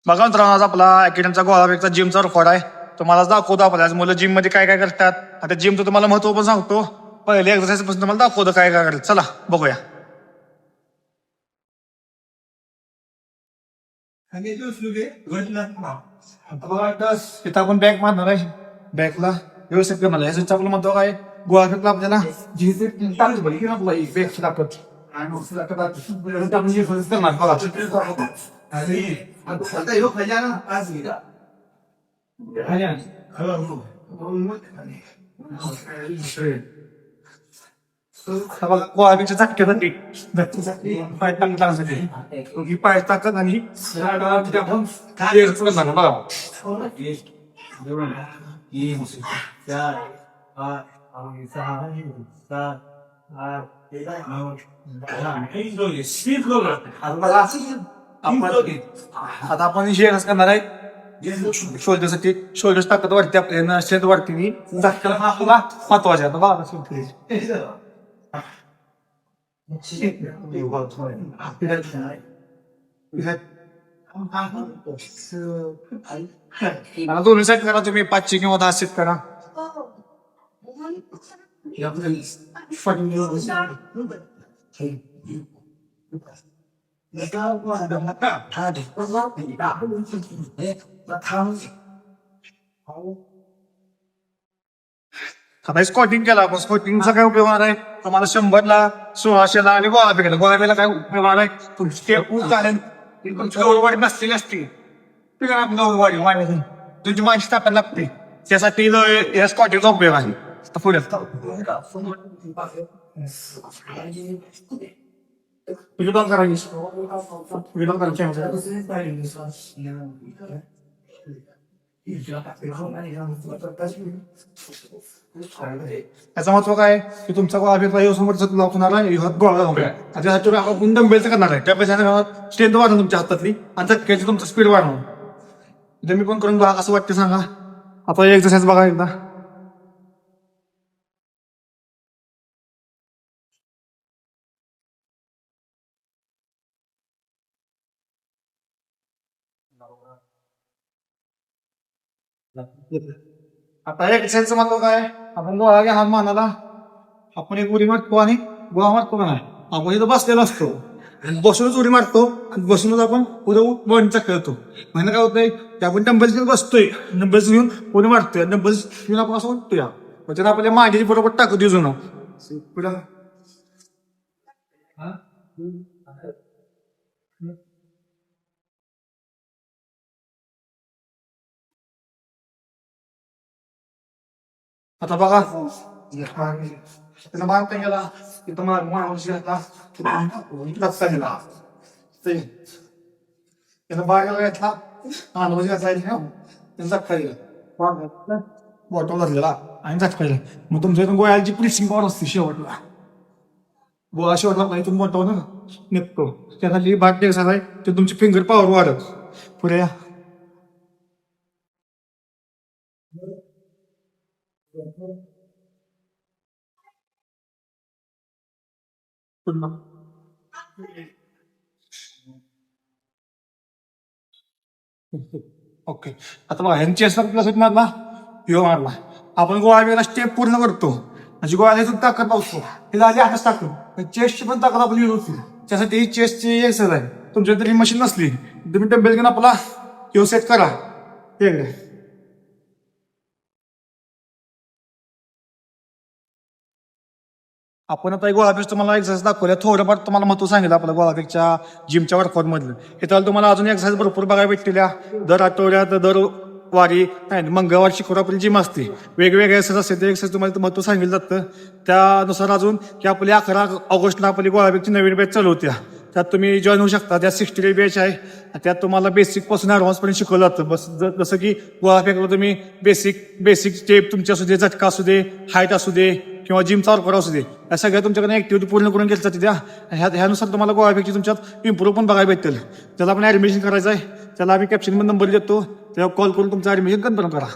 बघा मित्रांनो, आज आपला अकॅडमीचा गोळाफेकचा जिमचा रेकॉर्ड आहे. तुम्हाला दाखवतो आपल्या आज मुलं जिम मध्ये काय काय करतात. आता जिमचं तुम्हाला महत्व पण सांगतो. पहिले एक्सरसाइज पासून तुम्हाला दाखवतो काय काय करतात. चला बघूया. इथं आपण बॅक मारणार आहे. बॅकला व्यवस्थित करणार आहे. ह्याचं आपलं महत्व काय, गोळाफेकला आपल्याला बॅक दाखवत गोळाफेकच्या झटक्यासाठी पाय ताकद लागण्यासाठी पाय ताकद आणि बघा. आता आपण शेअर्स करणार आहे. शोल्डरसाठी शोल्डर ताकद वाढते, आपल्याला स्ट्रेंथ वाढते. आपला महत्वाचे आता बघा दोन्ही सेट करा तुम्ही, 5 किंवा 10 सेट करा. आता स्क्वॉटिंग केला आपण. स्क्वॉटिंगचा काय उपयोग होणार आहे तुम्हाला 100ला 1600ला आणि गोळाफेकला काय उपयोग होणार आहे. तुमची स्टेप चालेल तुमची लोडवाडी नसलेली असते लोडवाडी तुमची मानसिक ताकद लागते. त्यासाठी या स्क्वॉटिंगचा उपयोग आहे. पुढे विरोध करायची याचं महत्व काय की तुमचा त्याच्यासाठी आपण डंबेलचं करणार आहे. त्या स्ट्रेंथ वाढवून तुमच्या हातातली आणि झटक्याची तुमचं स्पीड वाढवून. मी पण करून बघा असं वाटतं सांगा. आता एक्सरसाइज बघा एकदा. आता एक्सरसाइजचं महत्व काय, आपण गोळा घ्या हात मानाला, आपण एक उडी मारतो आणि गोळा मारतो का नाही. आपण इथं बसलेला असतो आणि बसूनच उडी मारतो आणि बसूनच आपण पुढे बॉडीचा खेळतो. म्हणजे काय होतंय की आपण डंबल्स घेऊन बसतोय, डंबल्स घेऊन उडी मारतोय, डंबल्स घेऊन आपण असं उठतोय. म्हणजे आपल्या मांडीची बरोबर टाकत येऊ ना पुढं. आता बघा त्याला मारता गेला तिथं माणूस घेतला गेला त्याला बागायला घेतला माणूस घातला झटका गेला बॉटल धरलेला आणि झटका गेला. मग तुमच्या इथून गोळ्याची प्रेसिंग पॉवर असते शेवटला. गोळा शेवटला नाही तुम्ही मोठा निघतो. त्यासाठी भाग द्यायचा आहे ते तुमची फिंगर पॉवर वाढत. पुढे या. ओके. आता बघा ह्यांची प्लस मारला ह्यो मारला. आपण गोळा वेळेला स्टेप पूर्ण करतो म्हणजे गोळ्यातून ताकद पावतो. हे झाली हाताच ताकद. चेस्टची पण ताकद आपली यूज होती. त्यासाठी ही चेस्टची एक्सरसाइज आहे. तुमच्या तरी मशीन नसली तुम्ही डंबेल घेऊन आपला ह्यो सेट करा. आपण आता गोळाफेक तुम्हाला एक्सरसाइज दाखवल्या, थोडंफार तुम्हाला महत्व सांगितलं आपल्या गोळाफेकच्या जिमच्या वर्कआउट मधलं. इथं तुम्हाला अजून एक्सरसाइज भरपूर बघायला भेटलेल्या. दर आठवड्यात दर वारी नाही मंगळवार शुक्रवार आपली जिम असते. वेगवेगळे एक्सरसाइज असते. ते एक्सरसाइज तुम्हाला महत्व सांगितलं जातं. त्यानुसार अजून की आपली 11 ऑगस्टला आपली गोळाफेकची नवीन बॅच चालू होत्या. त्यात तुम्ही जॉईन होऊ शकता. त्यात 60 डे बॅच आहे. त्यात तुम्हाला बेसिक पासून ऍडव्हान्स पर्यंत शिकवलं जातं. बस जसं की गोळाफेकला तुम्ही बेसिक स्टेप तुमची असू दे, झटका असू दे, हाईट असू दे किंवा जिमचा वर्कआउट असू दे, या सगळ्या तुमच्याकडे ऍक्टिव्हिटी पूर्ण करून घेतल्या जाते. ह्यानुसार तुम्हाला गोळाफेकची तुमच्यात इम्प्रूव्ह पण बघायला भेटेल. त्याला आपण ऍडमिशन करायचं आहे. त्याला आम्ही कॅप्शन मध्ये नंबर देतो. तेव्हा कॉल करून तुमचं ऍडमिशन कन्फर्म करा.